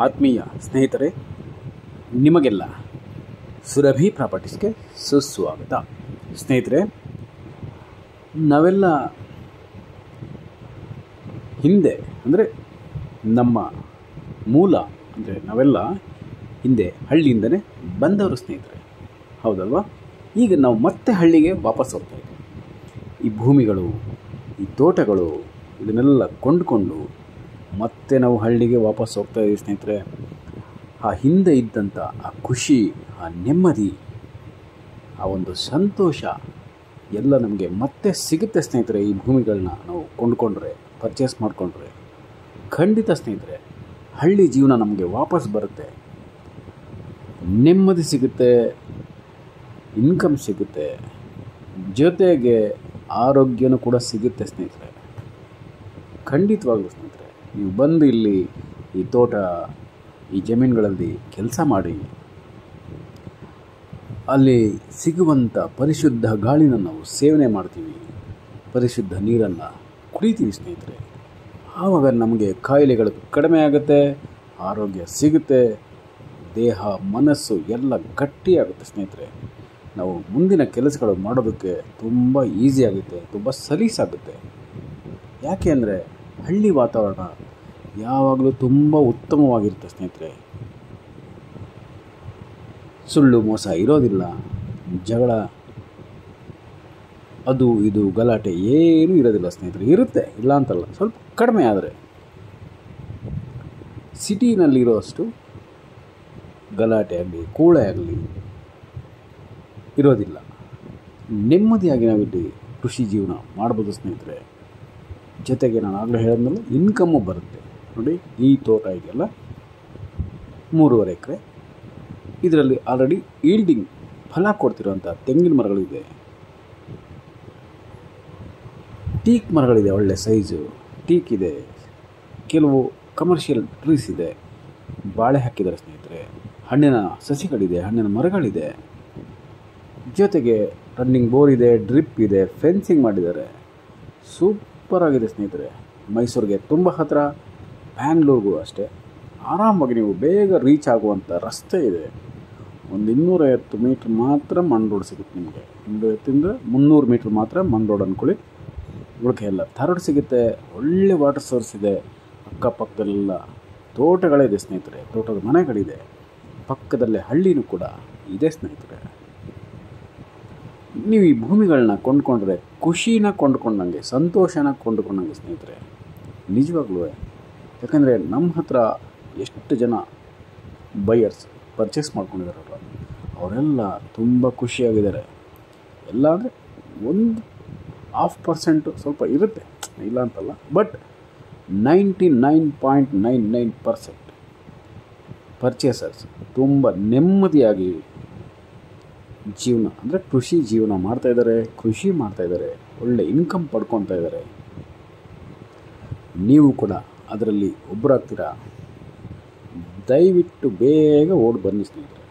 ಆತ್ಮೀಯ ಸ್ನೇಹಿತರೆ, ನಿಮಗೆಲ್ಲ ಸುರಭಿ ಪ್ರಾಪರ್ಟೀಸ್ಗೆ ಸುಸ್ವಾಗತ. ಸ್ನೇಹಿತರೆ, ನಾವೆಲ್ಲ ಹಿಂದೆ ಅಂದರೆ ನಮ್ಮ ಮೂಲ ಅಂದರೆ ನಾವೆಲ್ಲ ಹಿಂದೆ ಹಳ್ಳಿಯಿಂದನೇ ಬಂದವರು ಸ್ನೇಹಿತರೆ, ಹೌದಲ್ವಾ? ಈಗ ನಾವು ಮತ್ತೆ ಹಳ್ಳಿಗೆ ವಾಪಸ್ ಹೋಗ್ತಾ ಇದ್ದೀವಿ. ಈ ಭೂಮಿಗಳು, ಈ ತೋಟಗಳು, ಇದನ್ನೆಲ್ಲ ಕೊಂಡುಕೊಂಡು ಮತ್ತೆ ನಾವು ಹಳ್ಳಿಗೆ ವಾಪಸ್ ಹೋಗ್ತಾ ಇದ್ದೀವಿ ಸ್ನೇಹಿತರೆ. ಆ ಹಿಂದೆ ಇದ್ದಂಥ ಆ ಖುಷಿ, ಆ ನೆಮ್ಮದಿ, ಆ ಒಂದು ಸಂತೋಷ ಎಲ್ಲ ನಮಗೆ ಮತ್ತೆ ಸಿಗುತ್ತೆ ಸ್ನೇಹಿತರೆ. ಈ ಭೂಮಿಗಳನ್ನ ನಾವು ಕೊಂಡುಕೊಂಡ್ರೆ, ಪರ್ಚೇಸ್ ಮಾಡಿಕೊಂಡ್ರೆ ಖಂಡಿತ ಸ್ನೇಹಿತರೆ ಹಳ್ಳಿ ಜೀವನ ನಮಗೆ ವಾಪಸ್ ಬರುತ್ತೆ. ನೆಮ್ಮದಿ ಸಿಗುತ್ತೆ, ಇನ್ಕಮ್ ಸಿಗುತ್ತೆ, ಜೊತೆಗೆ ಆರೋಗ್ಯನೂ ಕೂಡ ಸಿಗುತ್ತೆ ಸ್ನೇಹಿತರೆ. ಖಂಡಿತವಾಗ್ಲೂ ಸ್ನೇಹಿತರೆ, ನೀವು ಬಂದು ಇಲ್ಲಿ ಈ ತೋಟ, ಈ ಜಮೀನುಗಳಲ್ಲಿ ಕೆಲಸ ಮಾಡಿ ಅಲ್ಲಿ ಸಿಗುವಂಥ ಪರಿಶುದ್ಧ ಗಾಳಿನ ನಾವು ಸೇವನೆ ಮಾಡ್ತೀವಿ, ಪರಿಶುದ್ಧ ನೀರನ್ನು ಕುಡಿತೀವಿ ಸ್ನೇಹಿತರೆ. ಆವಾಗ ನಮಗೆ ಕಾಯಿಲೆಗಳು ಕಡಿಮೆ ಆಗುತ್ತೆ, ಆರೋಗ್ಯ ಸಿಗುತ್ತೆ, ದೇಹ ಮನಸ್ಸು ಎಲ್ಲ ಗಟ್ಟಿಯಾಗುತ್ತೆ ಸ್ನೇಹಿತರೆ. ನಾವು ಮುಂದಿನ ಕೆಲಸಗಳು ಮಾಡೋದಕ್ಕೆ ತುಂಬ ಈಸಿ ಆಗುತ್ತೆ, ತುಂಬ ಸಲೀಸಾಗುತ್ತೆ. ಯಾಕೆ ಅಂದರೆ ಹಳ್ಳಿ ವಾತಾವರಣ ಯಾವಾಗಲೂ ತುಂಬ ಉತ್ತಮವಾಗಿರುತ್ತೆ ಸ್ನೇಹಿತರೆ. ಸುಳ್ಳು ಮೋಸ ಇರೋದಿಲ್ಲ, ಜಗಳ ಅದು ಇದು ಗಲಾಟೆ ಏನೂ ಇರೋದಿಲ್ಲ ಸ್ನೇಹಿತರೆ. ಇರುತ್ತೆ, ಇಲ್ಲ ಅಂತಲ್ಲ, ಸ್ವಲ್ಪ ಕಡಿಮೆ. ಆದರೆ ಸಿಟಿನಲ್ಲಿರೋಷ್ಟು ಗಲಾಟೆ ಆಗಲಿ, ಕೂಳೆ ಆಗಲಿ ಇರೋದಿಲ್ಲ. ನೆಮ್ಮದಿಯಾಗಿ ನಾವಿಲ್ಲಿ ಕೃಷಿ ಜೀವನ ಮಾಡ್ಬೋದು ಸ್ನೇಹಿತರೆ. ಜೊತೆಗೆ ನಾನು ಆಗಲೇ ಹೇಳಿದ್ಮೇಲೆ ಇನ್ಕಮ್ಮು ಬರುತ್ತೆ. ನೋಡಿ, ಈ ತೋಟ ಇದೆಯಲ್ಲ 3.5 ಎಕರೆ, ಇದರಲ್ಲಿ ಆಲ್ರೆಡಿ ಈಲ್ಡಿಂಗ್ ಫಲ ಕೊಡ್ತಿರೋಂಥ ತೆಂಗಿನ ಮರಗಳಿದೆ, ಟೀಕ್ ಮರಗಳಿದೆ, ಒಳ್ಳೆ ಸೈಜು ಟೀಕ್ ಇದೆ, ಕೆಲವು ಕಮರ್ಷಿಯಲ್ ಟ್ರೀಸ್ ಇದೆ, ಬಾಳೆ ಹಾಕಿದ್ದಾರೆ ಸ್ನೇಹಿತರೆ, ಹಣ್ಣಿನ ಸಸಿಗಳಿದೆ, ಹಣ್ಣಿನ ಮರಗಳಿದೆ, ಜೊತೆಗೆ ರನ್ನಿಂಗ್ ಬೋರ್ ಇದೆ, ಡ್ರಿಪ್ ಇದೆ, ಫೆನ್ಸಿಂಗ್ ಮಾಡಿದ್ದಾರೆ. ಸೂಪರ್ ಆಗಿದೆ ಸ್ನೇಹಿತರೆ. ಮೈಸೂರಿಗೆ ತುಂಬ ಹತ್ತಿರ, ಬ್ಯಾಂಗ್ಳೂರಿಗೂ ಅಷ್ಟೇ. ಆರಾಮಾಗಿ ನೀವು ಬೇಗ ರೀಚ್ ಆಗುವಂಥ ರಸ್ತೆ ಇದೆ. ಒಂದು 250 ಮೀಟ್ರ್ ಮಾತ್ರ ಮಣ್ ರೋಡ್ ಸಿಗುತ್ತೆ ನಿಮಗೆ. 300 ಮೀಟ್ರ್ ಮಾತ್ರ ಮಣ್ ರೋಡ್ ಅಂದ್ಕೊಳ್ಳಿ. ಉಳಿಕೆ ಎಲ್ಲ ಥರಡ್ ಸಿಗುತ್ತೆ. ಒಳ್ಳೆ ವಾಟರ್ ಸೋರ್ಸ್ ಇದೆ. ಅಕ್ಕಪಕ್ಕದಲ್ಲೆಲ್ಲ ತೋಟಗಳಿದೆ ಸ್ನೇಹಿತರೆ, ತೋಟದ ಮನೆಗಳಿದೆ. ಪಕ್ಕದಲ್ಲೇ ಹಳ್ಳಿನೂ ಕೂಡ ಇದೆ ಸ್ನೇಹಿತರೆ. ನೀವು ಈ ಭೂಮಿಗಳನ್ನ ಕೊಂಡ್ಕೊಂಡ್ರೆ ಖುಷಿನ ಕೊಂಡ್ಕೊಂಡಂಗೆ, ಸಂತೋಷನ ಕೊಂಡ್ಕೊಂಡಂಗೆ ಸ್ನೇಹಿತರೆ, ನಿಜವಾಗ್ಲೂ. ಯಾಕಂದರೆ ನಮ್ಮ ಹತ್ರ ಎಷ್ಟು ಜನ ಬೈಯರ್ಸ್ ಪರ್ಚೇಸ್ ಮಾಡ್ಕೊಂಡಿದ್ದಾರಲ್ಲ, ಅವರೆಲ್ಲ ತುಂಬ ಖುಷಿಯಾಗಿದ್ದಾರೆ. ಎಲ್ಲ ಅಂದರೆ 1.5% ಸ್ವಲ್ಪ ಇರುತ್ತೆ, ಇಲ್ಲ ಅಂತಲ್ಲ, ಬಟ್ 99.99% ಪರ್ಚೇಸರ್ಸ್ ತುಂಬ ನೆಮ್ಮದಿಯಾಗಿ ಜೀವನ ಅಂದರೆ ಕೃಷಿ ಜೀವನ ಮಾಡ್ತಾಯಿದ್ದಾರೆ, ಕೃಷಿ ಮಾಡ್ತಾಯಿದ್ದಾರೆ, ಒಳ್ಳೆ ಇನ್ಕಮ್ ಪಡ್ಕೊತಾ ಇದ್ದಾರೆ. ನೀವು ಕೂಡ ಅದರಲ್ಲಿ ಒಬ್ಬರಾಗ್ತೀರಾ. ದಯವಿಟ್ಟು ಬೇಗ ಓಡಿ ಬನ್ನಿ ಸ್ನೇಹಿತರೆ.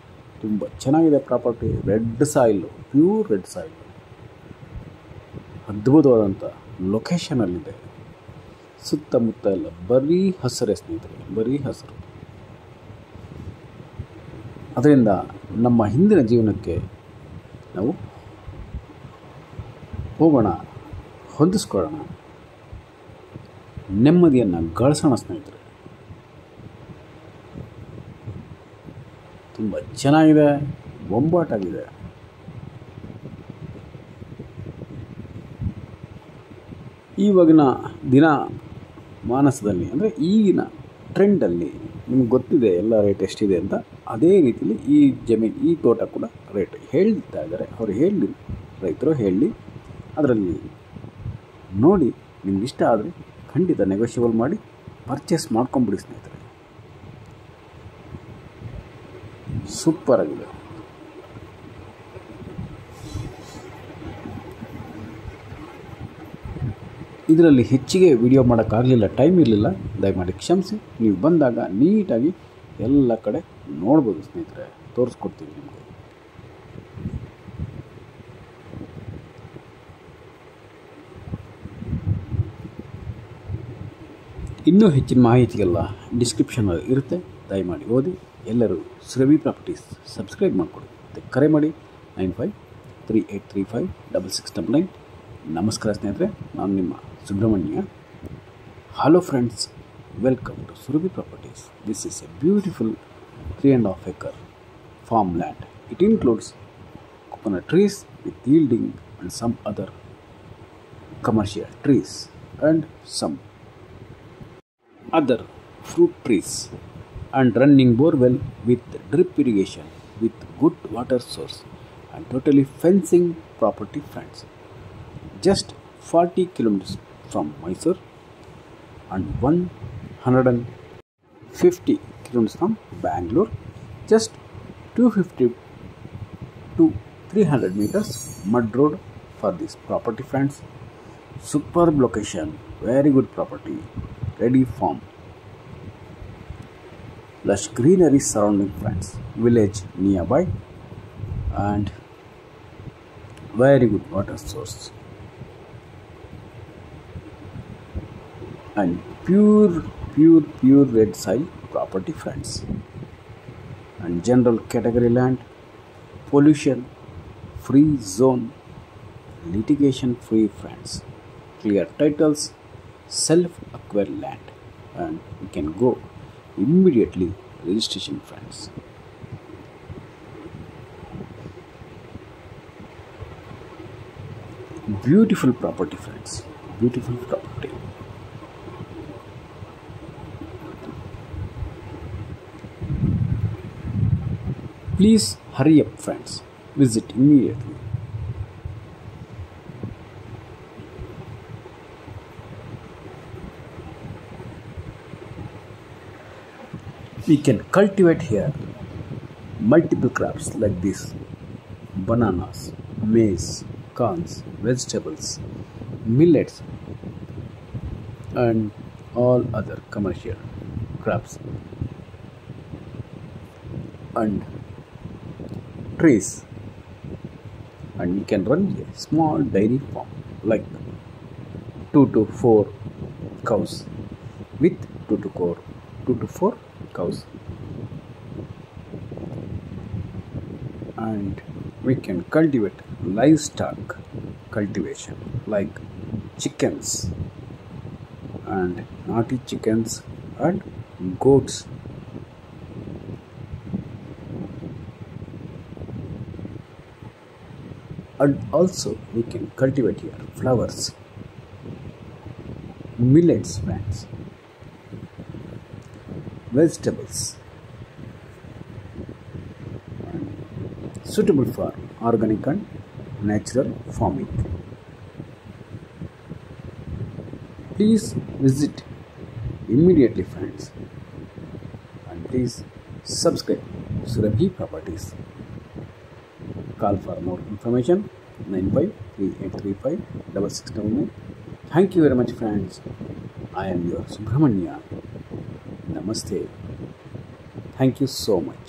ತುಂಬ ಚೆನ್ನಾಗಿದೆ property. Red soil, pure red soil, ಅದ್ಭುತವಾದಂಥ ಲೊಕೇಶನಲ್ಲಿದೆ. ಸುತ್ತಮುತ್ತ ಎಲ್ಲ ಬರೀ ಹಸಿರೇ ಸ್ನೇಹಿತರೆ, ಬರೀ ಹಸಿರು. ಅದರಿಂದ ನಮ್ಮ ಹಿಂದಿನ ಜೀವನಕ್ಕೆ ನಾವು ಹೋಗೋಣ, ಹೊಂದಿಸ್ಕೊಳ್ಳೋಣ, ನೆಮ್ಮದಿಯನ್ನು ಗಳಿಸೋಣ ಸ್ನೇಹಿತರೆ. ತುಂಬ ಚೆನ್ನಾಗಿದೆ, ಬೊಂಬಾಟಾಗಿದೆ. ಈವಾಗಿನ ದಿನ ಮಾನಸದಲ್ಲಿ ಅಂದರೆ ಈಗಿನ ಟ್ರೆಂಡಲ್ಲಿ ನಿಮ್ಗೆ ಗೊತ್ತಿದೆ ಎಲ್ಲ ರೇಟ್ ಎಷ್ಟಿದೆ ಅಂತ. ಅದೇ ರೀತಿಯಲ್ಲಿ ಈ ಜಮೀನು, ಈ ತೋಟ ಕೂಡ ರೇಟ್ ಹೇಳ್ತಾ ಇದ್ದಾರೆ. ಅವರು ಹೇಳಿ, ರೈತರು ಹೇಳಿ, ಅದರಲ್ಲಿ ನೋಡಿ ನಿಮ್ಗೆ ಇಷ್ಟ ಆದರೆ ಖಂಡಿತ ನೆಗೋಷಿಯಬಲ್ ಮಾಡಿ ಪರ್ಚೇಸ್ ಮಾಡ್ಕೊಂಬಿಡಿ ಸ್ನೇಹಿತರೆ. ಸೂಪರ್ ಆಗಿದೆ. ಇದರಲ್ಲಿ ಹೆಚ್ಚಿಗೆ ವಿಡಿಯೋ ಮಾಡೋಕ್ಕಾಗಲಿಲ್ಲ, ಟೈಮ್ ಇರಲಿಲ್ಲ, ದಯಮಾಡಿ ಕ್ಷಮಿಸಿ. ನೀವು ಬಂದಾಗ ನೀಟಾಗಿ ಎಲ್ಲ ಕಡೆ ನೋಡ್ಬೋದು ಸ್ನೇಹಿತರೆ, ತೋರಿಸ್ಕೊಡ್ತೀವಿ ನಿಮಗೆ. ಇನ್ನೂ ಹೆಚ್ಚಿನ ಮಾಹಿತಿಗೆಲ್ಲ ಡಿಸ್ಕ್ರಿಪ್ಷನಲ್ಲಿ ಇರುತ್ತೆ, ದಯಮಾಡಿ ಓದಿ. ಎಲ್ಲರೂ ಸುರಭಿ ಪ್ರಾಪರ್ಟೀಸ್ ಸಬ್ಸ್ಕ್ರೈಬ್ ಮಾಡಿಕೊಡಿ ಮತ್ತು ಕರೆ ಮಾಡಿ 9538356699. ನಮಸ್ಕಾರ ಸ್ನೇಹಿತರೆ, ನಾನು ನಿಮ್ಮ Subrahmanya. Hello friends, welcome to Surabhi properties. This is a beautiful 3.5 acre farmland. It includes coconut trees with yielding and some other commercial trees and some other fruit trees, and running borewell with drip irrigation with good water source, and totally fencing property, friends. Just 40 kilometers from Mysore and 150 kilometers from Bangalore. Just 250 to 300 meters mud road for this property, friends. Superb location, very good property, ready farm, lush greenery surrounding, friends, village nearby, and very good water source, and pure red soil property, friends, and general category land, pollution free zone, litigation free, friends, clear titles, self acquired land, and we can go immediately registration, friends. Beautiful property, friends, beautiful property. Please hurry up, friends, visit immediately. We can cultivate here multiple crops like this: bananas, maize, corns, vegetables, millets, and all other commercial crops, and trees. And we can run a small dairy farm like 2 to 4 cows with 2 to 4 cows, and we can cultivate livestock cultivation like chickens and naughty chickens and goats, and also we can cultivate here flowers, millets, friends, vegetables, suitable for organic and natural farming. Please visit immediately, friends, and please subscribe Surabhi Properties. Call for more information 9538356699. Thank you very much, friends. I am your Subramanya. Namaste. Thank you so much.